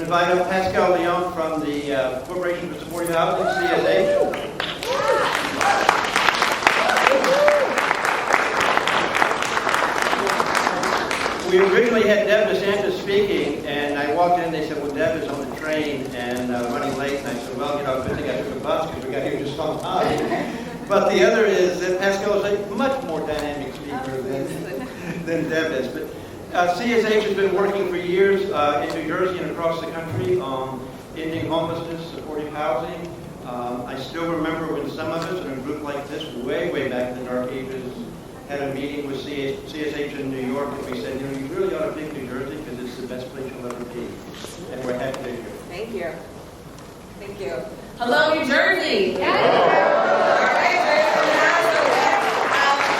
invite up Pascale Leone from the Corporation for Supportive Housing, CSH. We originally had Deb DeSantis speaking, and I walked in and they said, well, Deb is on the train and running late. And I said, well, good thing I took a bus because we got here just on time. But the other is that Pascale is a much more dynamic speaker than Deb is. But CSH has been working for years in New Jersey and across the country on ending homelessness, supportive housing. I still remember when some of us in a group like this, way back in the dark ages, had a meeting with CSH in New York, and we said, you know, you really ought to pick New Jersey because it's the best place you'll ever be. And we're happy to be here. Thank you. Thank you. Hello, New Jersey. Yeah. All right,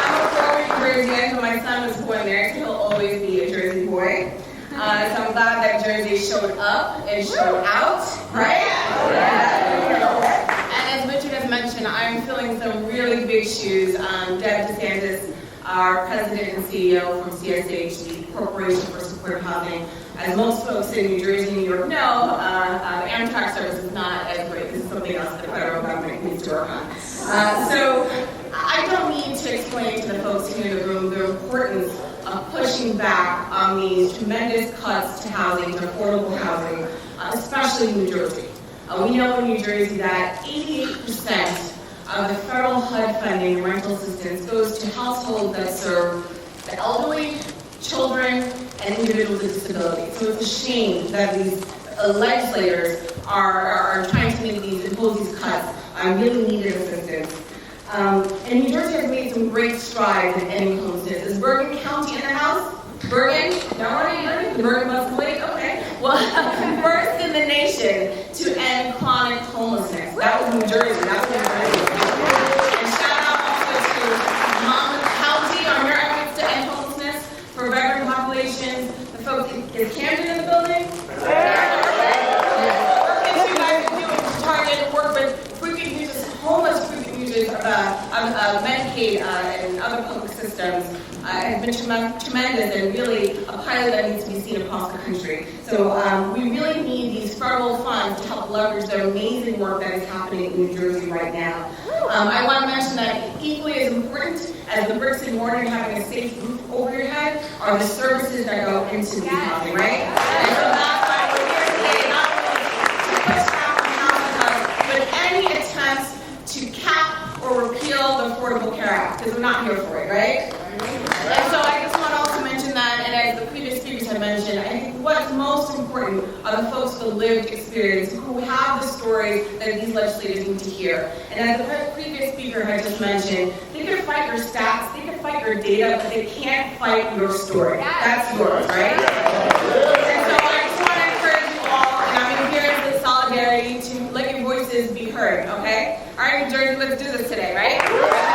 I'm a former Jerseyan, but my son was born there, so he'll always be a Jersey boy. So I'm glad that Jersey showed up and showed out, right? And as Richard has mentioned, I'm filling some really big shoes. Deb DeSantis, our president and CEO from CSH, the Corporation for Supportive Housing. As most folks in New Jersey and New York know, the Amtrak service is not as great. This is something else the federal government needs to work on. So I don't need to explain to the folks here in the room the importance of pushing back on these tremendous cuts to housing, to affordable housing, especially in New Jersey. We know in New Jersey that 88% of the federal HUD funding and rental assistance goes to households that serve the elderly, children, and individuals with disabilities. So it's a shame that these legislators are trying to impose these cuts on really needed assistance. And New Jersey has made some great strides in ending homelessness. Is Bergen County in the house? Bergen? No, Bergen must wait? Okay. Well, first in the nation to end chronic homelessness. That was New Jersey. That's New Jersey. And shout out also to Monmouth County on your efforts to end homelessness for veteran populations. The folks, is Camden in the building? What can you guys do to target work with frequent users, homeless frequent users of Medicaid and other public systems? Has been tremendous and really a pilot that needs to be seen across the country. So we really need these federal funds to help leverage the amazing work that is happening in New Jersey right now. I want to mention that equally as important as the bricks and mortar and having a safe roof over your head are the services that go into the housing, right? And so that's why we're here today, not only to push back on housing cuts, but any attempts to cap or repeal the Affordable Care Act, because we're not here for it, right? And so I just want to also mention that, and as the previous speakers have mentioned, I think what's most important are the folks with lived experience who have the stories that these legislators need to hear. And as the previous speaker had just mentioned, they can fight your stats, they can fight your data, but they can't fight your story. That's yours, right? And so I just want to encourage you all, and I'm here in solidarity to let your voices be heard, okay? All right, New Jersey, let's do this today, right?